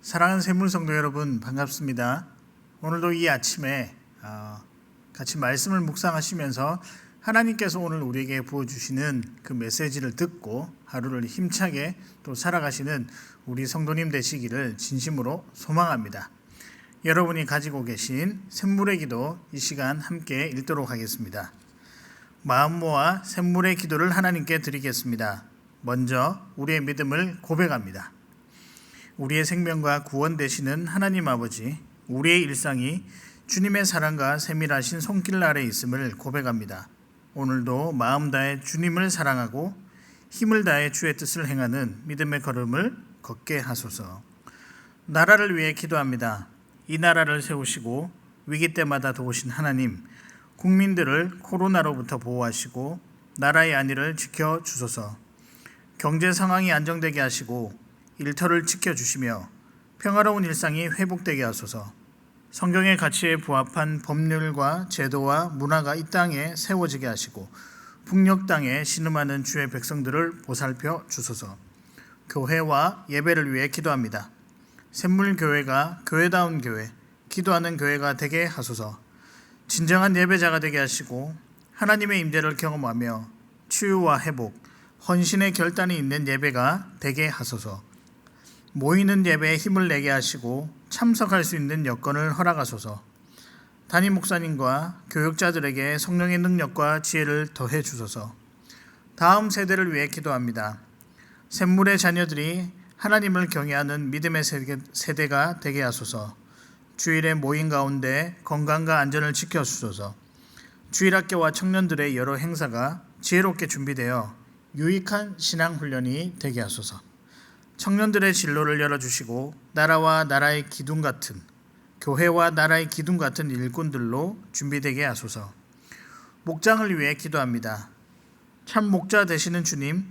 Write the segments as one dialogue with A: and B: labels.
A: 사랑하는 샘물성도 여러분, 반갑습니다. 오늘도 이 아침에 같이 말씀을 묵상하시면서 하나님께서 오늘 우리에게 부어주시는 그 메시지를 듣고 하루를 힘차게 또 살아가시는 우리 성도님 되시기를 진심으로 소망합니다. 여러분이 가지고 계신 샘물의 기도 이 시간 함께 읽도록 하겠습니다. 마음 모아 샘물의 기도를 하나님께 드리겠습니다. 먼저 우리의 믿음을 고백합니다. 우리의 생명과 구원 되시는 하나님 아버지, 우리의 일상이 주님의 사랑과 세밀하신 손길 아래 있음을 고백합니다. 오늘도 마음 다해 주님을 사랑하고 힘을 다해 주의 뜻을 행하는 믿음의 걸음을 걷게 하소서. 나라를 위해 기도합니다. 이 나라를 세우시고 위기 때마다 도우신 하나님, 국민들을 코로나로부터 보호하시고 나라의 안위를 지켜주소서. 경제 상황이 안정되게 하시고 일터를 지켜주시며 평화로운 일상이 회복되게 하소서. 성경의 가치에 부합한 법률과 제도와 문화가 이 땅에 세워지게 하시고 북녘 땅에 신음하는 주의 백성들을 보살펴 주소서. 교회와 예배를 위해 기도합니다. 샘물교회가 교회다운 교회, 기도하는 교회가 되게 하소서. 진정한 예배자가 되게 하시고 하나님의 임재를 경험하며 치유와 회복, 헌신의 결단이 있는 예배가 되게 하소서. 모이는 예배에 힘을 내게 하시고 참석할 수 있는 여건을 허락하소서. 담임 목사님과 교육자들에게 성령의 능력과 지혜를 더해 주소서. 다음 세대를 위해 기도합니다. 샘물의 자녀들이 하나님을 경외하는 믿음의 세대가 되게 하소서. 주일에 모인 가운데 건강과 안전을 지켜주소서. 주일학교와 청년들의 여러 행사가 지혜롭게 준비되어 유익한 신앙훈련이 되게 하소서. 청년들의 진로를 열어주시고 나라와 나라의 기둥 같은, 교회와 나라의 기둥 같은 일꾼들로 준비되게 하소서. 목장을 위해 기도합니다. 참 목자 되시는 주님,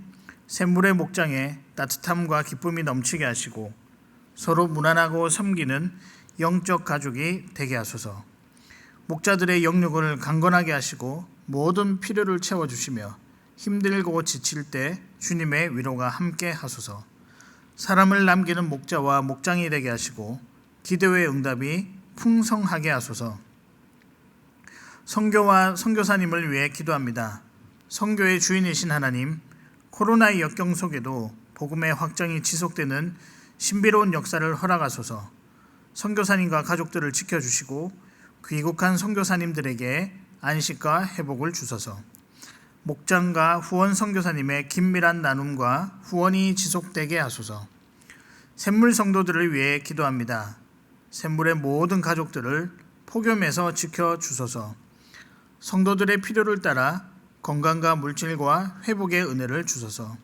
A: 샘물의 목장에 따뜻함과 기쁨이 넘치게 하시고 서로 무난하고 섬기는 영적 가족이 되게 하소서. 목자들의 영육을 강건하게 하시고 모든 필요를 채워주시며 힘들고 지칠 때 주님의 위로가 함께 하소서. 사람을 남기는 목자와 목장이 되게 하시고 기도의 응답이 풍성하게 하소서. 선교와 선교사님을 위해 기도합니다. 선교의 주인이신 하나님, 코로나의 역경 속에도 복음의 확장이 지속되는 신비로운 역사를 허락하소서. 선교사님과 가족들을 지켜주시고 귀국한 선교사님들에게 안식과 회복을 주소서. 목장과 후원 선교사님의 긴밀한 나눔과 후원이 지속되게 하소서. 샘물 성도들을 위해 기도합니다. 샘물의 모든 가족들을 폭염에서 지켜주소서. 성도들의 필요를 따라 건강과 물질과 회복의 은혜를 주소서.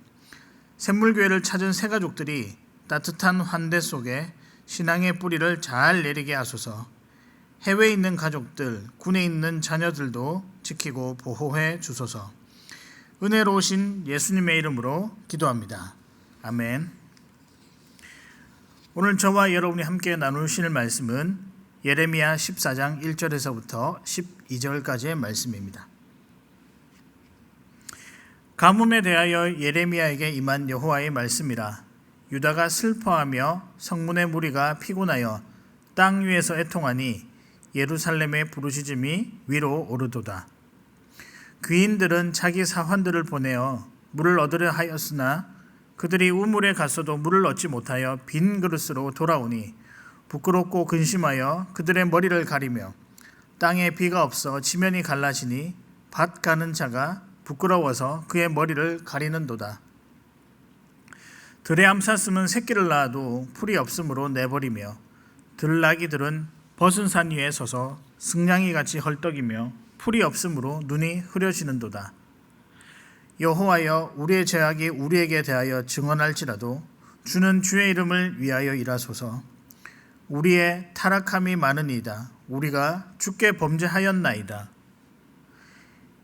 A: 샘물교회를 찾은 새 가족들이 따뜻한 환대 속에 신앙의 뿌리를 잘 내리게 하소서. 해외에 있는 가족들, 군에 있는 자녀들도 지키고 보호해 주소서. 은혜로우신 예수님의 이름으로 기도합니다. 아멘. 오늘 저와 여러분이 함께 나누실 말씀은 예레미야 14장 1절에서부터 12절까지의 말씀입니다. 가뭄에 대하여 예레미야에게 임한 여호와의 말씀이라. 유다가 슬퍼하며 성문의 무리가 피곤하여 땅 위에서 애통하니 예루살렘의 부르짖음이 위로 오르도다. 귀인들은 자기 사환들을 보내어 물을 얻으려 하였으나 그들이 우물에 갔어도 물을 얻지 못하여 빈 그릇으로 돌아오니 부끄럽고 근심하여 그들의 머리를 가리며 땅에 비가 없어 지면이 갈라지니 밭 가는 자가 부끄러워서 그의 머리를 가리는도다. 들에 암사슴은 새끼를 낳아도 풀이 없으므로 내버리며 들나귀들은 벗은 산 위에 서서 승냥이같이 헐떡이며 풀이 없으므로 눈이 흐려지는도다. 여호와여, 우리의 죄악이 우리에게 대하여 증언할지라도 주는 주의 이름을 위하여 일하소서. 우리의 타락함이 많으니이다. 우리가 주께 범죄하였나이다.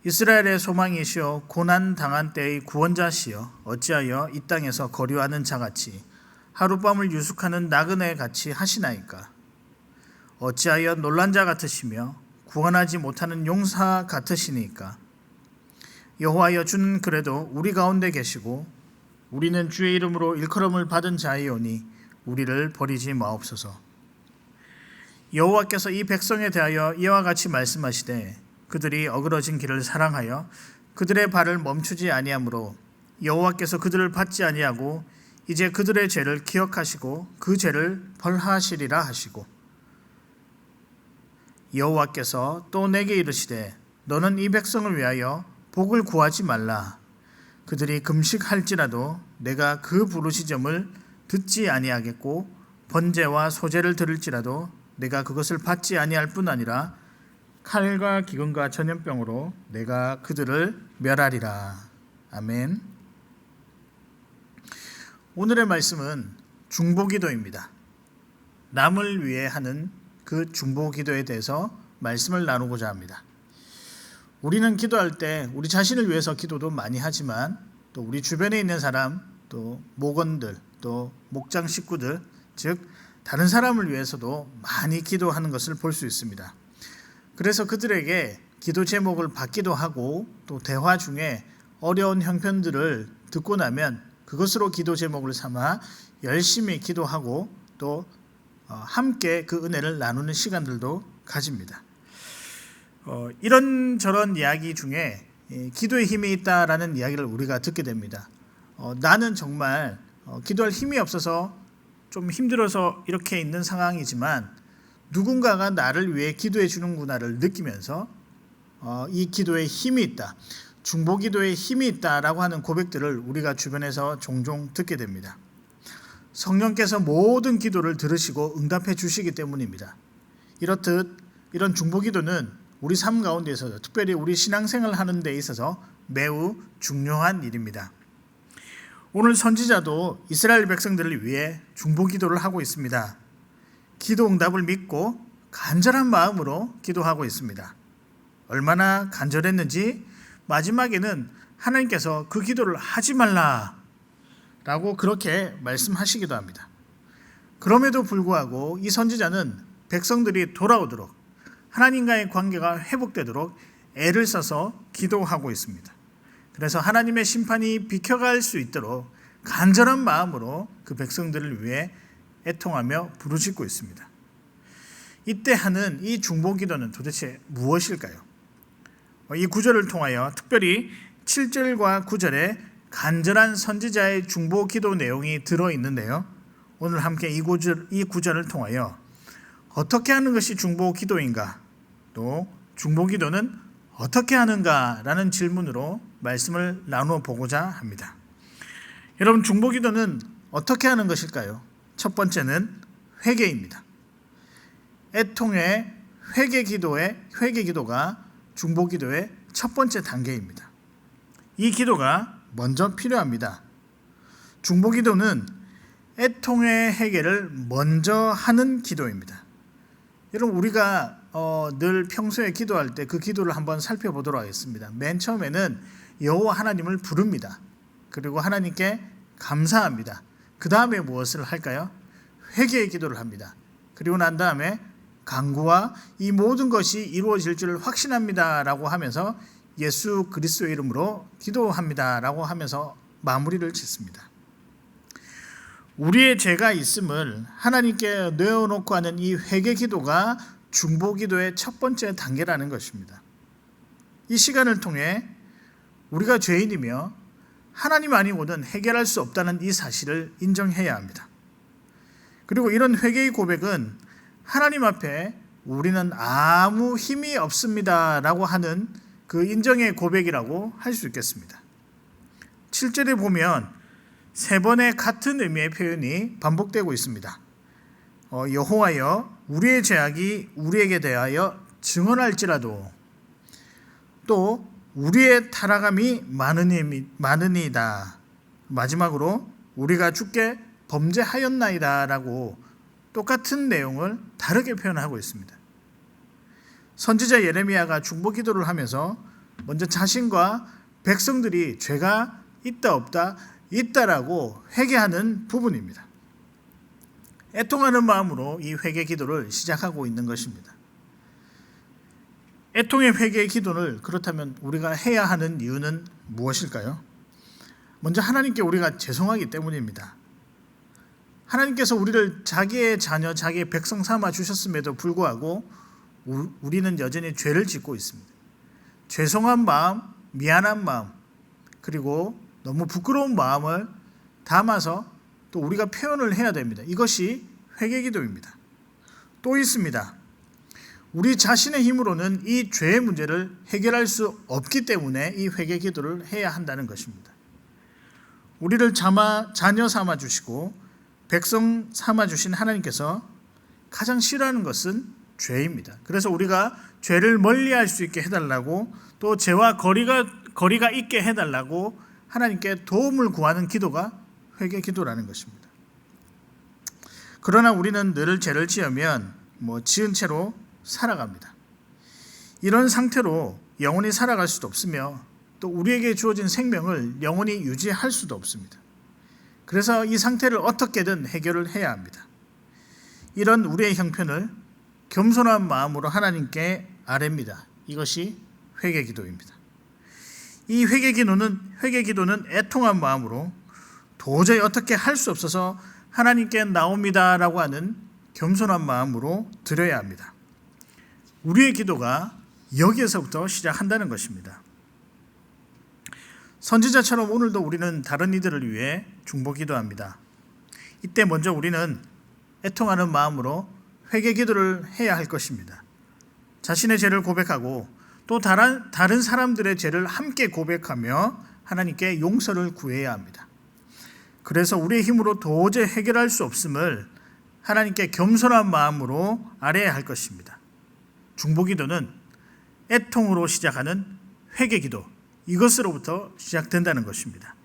A: 이스라엘의 소망이시여, 고난 당한 때의 구원자시여, 어찌하여 이 땅에서 거류하는 자같이 하룻밤을 유숙하는 나그네 같이 하시나이까. 어찌하여 놀란 자 같으시며 구원하지 못하는 용사 같으시니까. 여호와여, 주는 그래도 우리 가운데 계시고 우리는 주의 이름으로 일컬음을 받은 자이오니 우리를 버리지 마옵소서. 여호와께서 이 백성에 대하여 이와 같이 말씀하시되 그들이 어그러진 길을 사랑하여 그들의 발을 멈추지 아니하므로 여호와께서 그들을 받지 아니하고 이제 그들의 죄를 기억하시고 그 죄를 벌하시리라 하시고 여호와께서 또 내게 이르시되 너는 이 백성을 위하여 복을 구하지 말라. 그들이 금식할지라도 내가 그 부르시점을 듣지 아니하겠고 번제와 소제를 들을지라도 내가 그것을 받지 아니할 뿐 아니라 칼과 기근과 전염병으로 내가 그들을 멸하리라. 아멘. 오늘의 말씀은 중보기도입니다. 남을 위해 하는 그 중보기도에 대해서 말씀을 나누고자 합니다. 우리는 기도할 때 우리 자신을 위해서 기도도 많이 하지만 또 우리 주변에 있는 사람, 또 목원들, 또 목장 식구들, 즉 다른 사람을 위해서도 많이 기도하는 것을 볼 수 있습니다. 그래서 그들에게 기도 제목을 받기도 하고 또 대화 중에 어려운 형편들을 듣고 나면 그것으로 기도 제목을 삼아 열심히 기도하고 또 함께 그 은혜를 나누는 시간들도 가집니다. 이런저런 이야기 중에 기도에 힘이 있다라는 이야기를 우리가 듣게 됩니다. 나는 정말 기도할 힘이 없어서 좀 힘들어서 이렇게 있는 상황이지만 누군가가 나를 위해 기도해 주는구나를 느끼면서 이 기도에 힘이 있다, 중보기도에 힘이 있다라고 하는 고백들을 우리가 주변에서 종종 듣게 됩니다. 성령께서 모든 기도를 들으시고 응답해 주시기 때문입니다. 이렇듯 이런 중보기도는 우리 삶 가운데서 특별히 우리 신앙생활 하는 데 있어서 매우 중요한 일입니다. 오늘 선지자도 이스라엘 백성들을 위해 중보기도를 하고 있습니다. 기도 응답을 믿고 간절한 마음으로 기도하고 있습니다. 얼마나 간절했는지 마지막에는 하나님께서 그 기도를 하지 말라라고 그렇게 말씀하시기도 합니다. 그럼에도 불구하고 이 선지자는 백성들이 돌아오도록 하나님과의 관계가 회복되도록 애를 써서 기도하고 있습니다. 그래서 하나님의 심판이 비켜갈 수 있도록 간절한 마음으로 그 백성들을 위해 애통하며 부르짖고 있습니다. 이때 하는 이 중보기도는 도대체 무엇일까요? 이 구절을 통하여 특별히 7절과 9절에 간절한 선지자의 중보기도 내용이 들어있는데요. 오늘 함께 이 구절을 통하여 어떻게 하는 것이 중보기도인가, 또 중보기도는 어떻게 하는가라는 질문으로 말씀을 나누어 보고자 합니다. 여러분, 중보기도는 어떻게 하는 것일까요? 첫 번째는 회개입니다. 애통의 회개기도가 중보기도의 첫 번째 단계입니다. 이 기도가 먼저 필요합니다. 중보기도는 애통의 회개를 먼저 하는 기도입니다. 여러분, 우리가 늘 평소에 기도할 때 그 기도를 한번 살펴보도록 하겠습니다. 맨 처음에는 여호와 하나님을 부릅니다. 그리고 하나님께 감사합니다. 그 다음에 무엇을 할까요? 회개의 기도를 합니다. 그리고 난 다음에 간구와 이 모든 것이 이루어질 줄 확신합니다 라고 하면서 예수 그리스도의 이름으로 기도합니다 라고 하면서 마무리를 짓습니다. 우리의 죄가 있음을 하나님께 내어놓고 하는 이 회개 기도가 중보기도의 첫 번째 단계라는 것입니다. 이 시간을 통해 우리가 죄인이며 하나님 아니고는 해결할 수 없다는 이 사실을 인정해야 합니다. 그리고 이런 회개의 고백은 하나님 앞에 우리는 아무 힘이 없습니다 라고 하는 그 인정의 고백이라고 할 수 있겠습니다. 7절에 보면 세 번의 같은 의미의 표현이 반복되고 있습니다. 여호와여, 우리의 죄악이 우리에게 대하여 증언할지라도, 또 우리의 타락함이 많으니이다, 마지막으로 우리가 주께 범죄하였나이다 라고 똑같은 내용을 다르게 표현하고 있습니다. 선지자 예레미야가 중보기도를 하면서 먼저 자신과 백성들이 죄가 있다 없다, 있다라고 회개하는 부분입니다. 애통하는 마음으로 이 회개 기도를 시작하고 있는 것입니다. 애통의 회개의 기도를 그렇다면 우리가 해야 하는 이유는 무엇일까요? 먼저 하나님께 우리가 죄송하기 때문입니다. 하나님께서 우리를 자기의 자녀, 자기의 백성 삼아 주셨음에도 불구하고 우리는 여전히 죄를 짓고 있습니다. 죄송한 마음, 미안한 마음, 그리고 너무 부끄러운 마음을 담아서 또 우리가 표현을 해야 됩니다. 이것이 회개기도입니다. 또 있습니다. 우리 자신의 힘으로는 이 죄의 문제를 해결할 수 없기 때문에 이 회개기도를 해야 한다는 것입니다. 우리를 자녀 삼아 주시고 백성 삼아 주신 하나님께서 가장 싫어하는 것은 죄입니다. 그래서 우리가 죄를 멀리할 수 있게 해달라고, 또 죄와 거리가 있게 해달라고 하나님께 도움을 구하는 기도가 회개기도라는 것입니다. 그러나 우리는 늘 죄를 지으면 지은 채로 살아갑니다. 이런 상태로 영원히 살아갈 수도 없으며 또 우리에게 주어진 생명을 영원히 유지할 수도 없습니다. 그래서 이 상태를 어떻게든 해결을 해야 합니다. 이런 우리의 형편을 겸손한 마음으로 하나님께 아뢰입니다. 이것이 회개기도입니다. 이 회개기도는 애통한 마음으로 도저히 어떻게 할 수 없어서 하나님께 나옵니다라고 하는 겸손한 마음으로 드려야 합니다. 우리의 기도가 여기에서부터 시작한다는 것입니다. 선지자처럼 오늘도 우리는 다른 이들을 위해 중보기도합니다. 이때 먼저 우리는 애통하는 마음으로 회개기도를 해야 할 것입니다. 자신의 죄를 고백하고 또 다른 사람들의 죄를 함께 고백하며 하나님께 용서를 구해야 합니다. 그래서 우리의 힘으로 도저히 해결할 수 없음을 하나님께 겸손한 마음으로 아뢰야 할 것입니다. 중보기도는 애통으로 시작하는 회개기도, 이것으로부터 시작된다는 것입니다.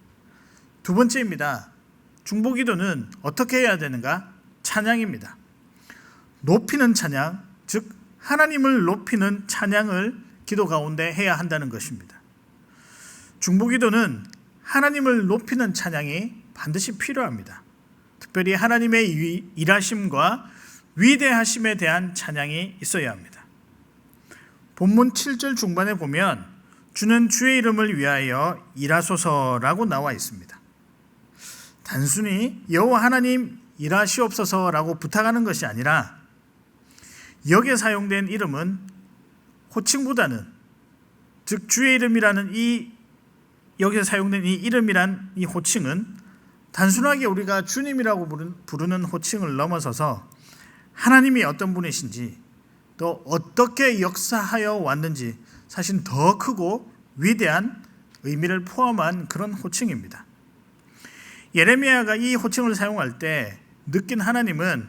A: 두 번째입니다. 중보기도는 어떻게 해야 되는가? 찬양입니다. 높이는 찬양, 즉 하나님을 높이는 찬양을 기도 가운데 해야 한다는 것입니다. 중보기도는 하나님을 높이는 찬양이 반드시 필요합니다. 특별히 하나님의 일하심과 위대하심에 대한 찬양이 있어야 합니다. 본문 7절 중반에 보면 주는 주의 이름을 위하여 일하소서라고 나와 있습니다. 단순히 여호와 하나님 일하시옵소서라고 부탁하는 것이 아니라 여기에 사용된 이름은 호칭보다는, 즉 주의 이름이라는 여기서 사용된 이 이름이란 이 호칭은 단순하게 우리가 주님이라고 부르는 호칭을 넘어서서 하나님이 어떤 분이신지, 또 어떻게 역사하여 왔는지 사실 더 크고 위대한 의미를 포함한 그런 호칭입니다. 예레미야가 이 호칭을 사용할 때 느낀 하나님은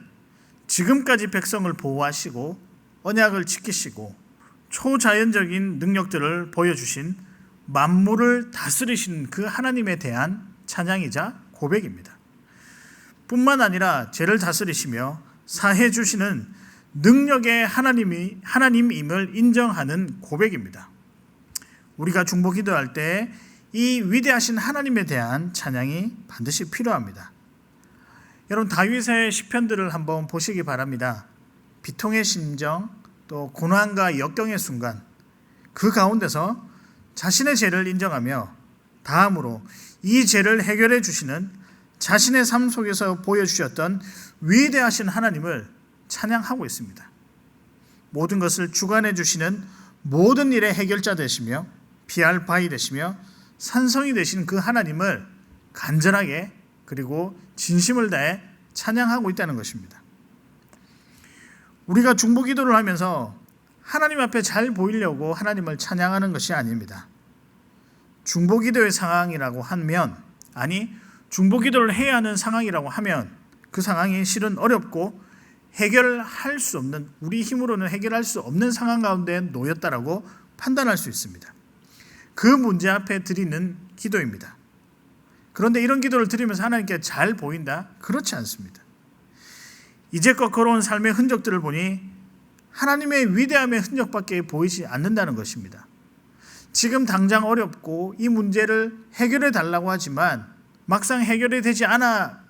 A: 지금까지 백성을 보호하시고 언약을 지키시고 초자연적인 능력들을 보여주신 만물을 다스리신 그 하나님에 대한 찬양이자 고백입니다. 뿐만 아니라 죄를 다스리시며 사해 주시는 능력의 하나님임을 인정하는 고백입니다. 우리가 중보기도할 때 이 위대하신 하나님에 대한 찬양이 반드시 필요합니다. 여러분, 다윗의 시편들을 한번 보시기 바랍니다. 비통의 심정, 또 고난과 역경의 순간, 그 가운데서 자신의 죄를 인정하며 다음으로 이 죄를 해결해 주시는 자신의 삶 속에서 보여주셨던 위대하신 하나님을 찬양하고 있습니다. 모든 것을 주관해 주시는 모든 일의 해결자 되시며 피할 바위 되시며 산성이 되신 그 하나님을 간절하게 그리고 진심을 다해 찬양하고 있다는 것입니다. 우리가 중보기도를 하면서 하나님 앞에 잘 보이려고 하나님을 찬양하는 것이 아닙니다. 중보기도의 상황이라고 하면, 중보기도를 해야 하는 상황이라고 하면 그 상황이 실은 어렵고 해결할 수 없는, 우리 힘으로는 해결할 수 없는 상황 가운데 놓였다라고 판단할 수 있습니다. 그 문제 앞에 드리는 기도입니다. 그런데 이런 기도를 드리면서 하나님께 잘 보인다? 그렇지 않습니다. 이제껏 걸어온 삶의 흔적들을 보니 하나님의 위대함의 흔적밖에 보이지 않는다는 것입니다. 지금 당장 어렵고 이 문제를 해결해 달라고 하지만 막상 해결이 되지 않아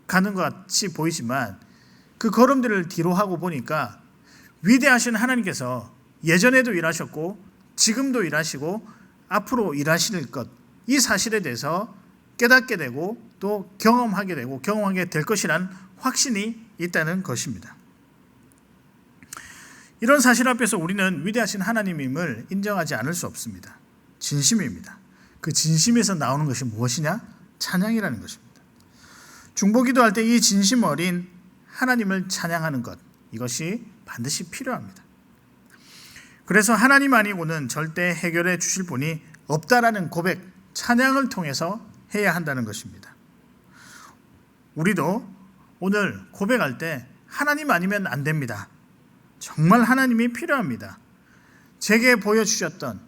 A: 가는 것 같이 보이지만 그 걸음들을 뒤로 하고 보니까 위대하신 하나님께서 예전에도 일하셨고 지금도 일하시고 앞으로 일하실 것, 이 사실에 대해서 깨닫게 되고 또 경험하게 되고 경험하게 될 것이라는 확신이 있다는 것입니다. 이런 사실 앞에서 우리는 위대하신 하나님임을 인정하지 않을 수 없습니다. 진심입니다. 그 진심에서 나오는 것이 무엇이냐? 찬양이라는 것입니다. 중보기도할 때 이 진심 어린 하나님을 찬양하는 것, 이것이 반드시 필요합니다. 그래서 하나님 아니고는 절대 해결해 주실 분이 없다라는 고백, 찬양을 통해서 해야 한다는 것입니다. 우리도 오늘 고백할 때 하나님 아니면 안 됩니다. 정말 하나님이 필요합니다. 제게 보여주셨던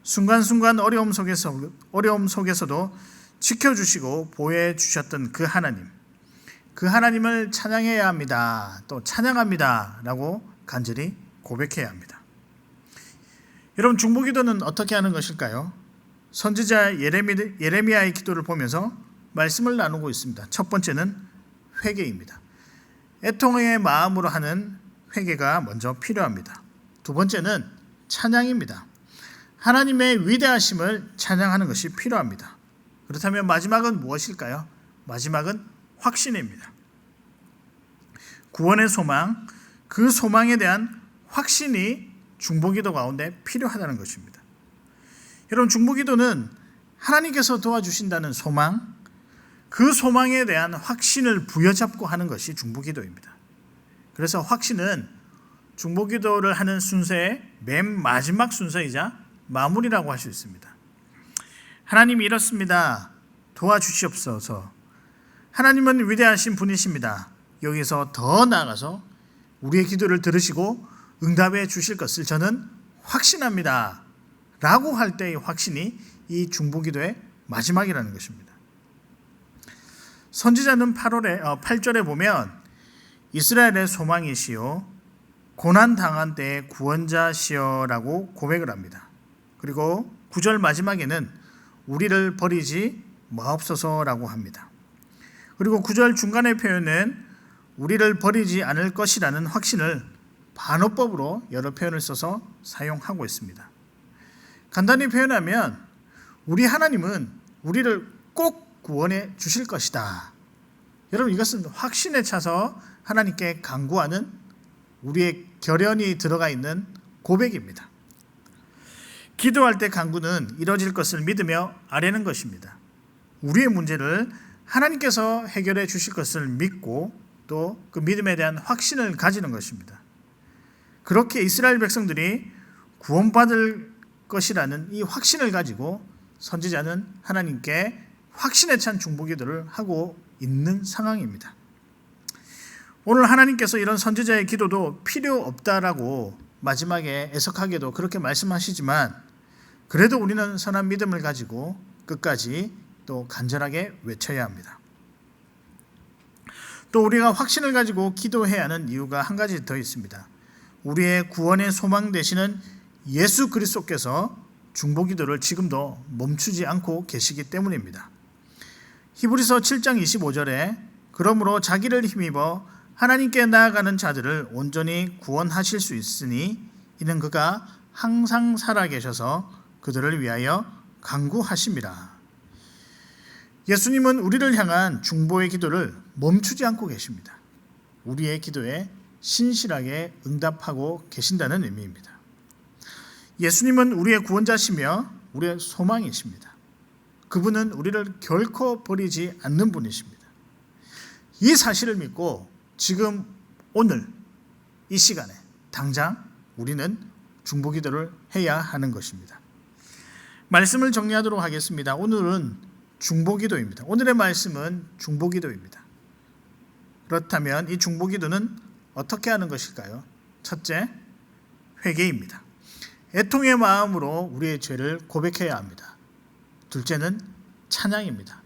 A: 순간순간 어려움 속에서도 지켜주시고 보호해주셨던 그 하나님을 찬양해야 합니다. 또 찬양합니다 라고 간절히 고백해야 합니다. 여러분, 중보기도는 어떻게 하는 것일까요? 선지자 예레미야의 기도를 보면서 말씀을 나누고 있습니다. 첫 번째는 회개입니다. 애통의 마음으로 하는 회개가 먼저 필요합니다. 두 번째는 찬양입니다. 하나님의 위대하심을 찬양하는 것이 필요합니다. 그렇다면 마지막은 무엇일까요? 마지막은 확신입니다. 구원의 소망, 그 소망에 대한 확신이 중보기도 가운데 필요하다는 것입니다. 여러분, 중보기도는 하나님께서 도와주신다는 소망, 그 소망에 대한 확신을 부여잡고 하는 것이 중보기도입니다. 그래서 확신은 중보기도를 하는 순서의 맨 마지막 순서이자 마무리라고 할 수 있습니다. 하나님이 이렇습니다. 도와주시옵소서. 하나님은 위대하신 분이십니다. 여기서 더 나아가서 우리의 기도를 들으시고 응답해 주실 것을 저는 확신합니다. 라고 할 때의 확신이 이 중보기도의 마지막이라는 것입니다. 선지자는 8절에 보면 이스라엘의 소망이시요 고난당한 때의 구원자시여 라고 고백을 합니다. 그리고 9절 마지막에는 우리를 버리지 마옵소서라고 합니다. 그리고 9절 중간의 표현은 우리를 버리지 않을 것이라는 확신을 반어법으로 여러 표현을 써서 사용하고 있습니다. 간단히 표현하면 우리 하나님은 우리를 꼭 구원해 주실 것이다. 여러분, 이것은 확신에 차서 하나님께 간구하는 우리의 결연이 들어가 있는 고백입니다. 기도할 때 간구는 이루어질 것을 믿으며 아뢰는 것입니다. 우리의 문제를 하나님께서 해결해 주실 것을 믿고 또 그 믿음에 대한 확신을 가지는 것입니다. 그렇게 이스라엘 백성들이 구원받을 것이라는 이 확신을 가지고 선지자는 하나님께 확신에 찬 중보기도를 하고 있는 상황입니다. 오늘 하나님께서 이런 선지자의 기도도 필요 없다라고 마지막에 애석하게도 그렇게 말씀하시지만 그래도 우리는 선한 믿음을 가지고 끝까지 또 간절하게 외쳐야 합니다. 또 우리가 확신을 가지고 기도해야 하는 이유가 한 가지 더 있습니다. 우리의 구원의 소망 되시는 예수 그리스도께서 중보기도를 지금도 멈추지 않고 계시기 때문입니다. 히브리서 7장 25절에 그러므로 자기를 힘입어 하나님께 나아가는 자들을 온전히 구원하실 수 있으니 이는 그가 항상 살아계셔서 그들을 위하여 간구하심이라. 예수님은 우리를 향한 중보의 기도를 멈추지 않고 계십니다. 우리의 기도에 신실하게 응답하고 계신다는 의미입니다. 예수님은 우리의 구원자시며 우리의 소망이십니다. 그분은 우리를 결코 버리지 않는 분이십니다. 이 사실을 믿고 지금 오늘 이 시간에 당장 우리는 중보기도를 해야 하는 것입니다. 말씀을 정리하도록 하겠습니다. 오늘은 중보기도입니다. 오늘의 말씀은 중보기도입니다. 그렇다면 이 중보기도는 어떻게 하는 것일까요? 첫째, 회개입니다. 애통의 마음으로 우리의 죄를 고백해야 합니다. 둘째는 찬양입니다.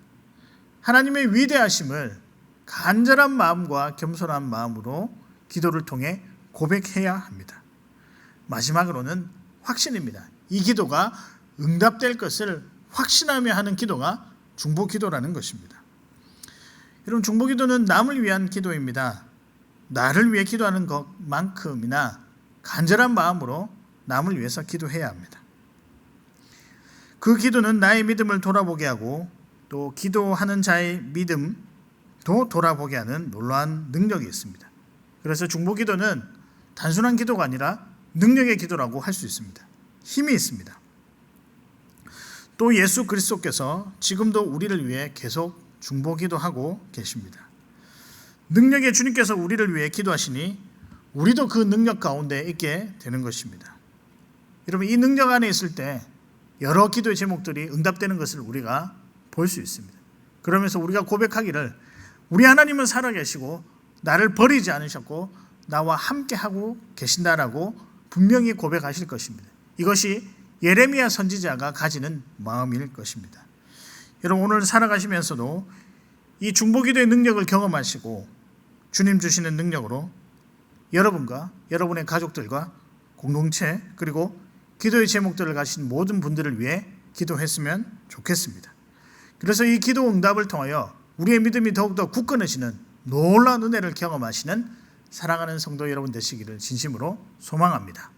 A: 하나님의 위대하심을 간절한 마음과 겸손한 마음으로 기도를 통해 고백해야 합니다. 마지막으로는 확신입니다. 이 기도가 응답될 것을 확신하며 하는 기도가 중보기도라는 것입니다. 여러분, 중보기도는 남을 위한 기도입니다. 나를 위해 기도하는 것만큼이나 간절한 마음으로 남을 위해서 기도해야 합니다. 그 기도는 나의 믿음을 돌아보게 하고 또 기도하는 자의 믿음도 돌아보게 하는 놀라운 능력이 있습니다. 그래서 중보기도는 단순한 기도가 아니라 능력의 기도라고 할 수 있습니다. 힘이 있습니다. 또 예수 그리스도께서 지금도 우리를 위해 계속 중보기도하고 계십니다. 능력의 주님께서 우리를 위해 기도하시니 우리도 그 능력 가운데 있게 되는 것입니다. 여러분, 이 능력 안에 있을 때 여러 기도의 제목들이 응답되는 것을 우리가 볼 수 있습니다. 그러면서 우리가 고백하기를 우리 하나님은 살아계시고 나를 버리지 않으셨고 나와 함께하고 계신다라고 분명히 고백하실 것입니다. 이것이 예레미야 선지자가 가지는 마음일 것입니다. 여러분, 오늘 살아가시면서도 이 중보기도의 능력을 경험하시고 주님 주시는 능력으로 여러분과 여러분의 가족들과 공동체 그리고 기도의 제목들을 가진 모든 분들을 위해 기도했으면 좋겠습니다. 그래서 이 기도 응답을 통하여 우리의 믿음이 더욱더 굳건해지는 놀라운 은혜를 경험하시는 사랑하는 성도 여러분 되시기를 진심으로 소망합니다.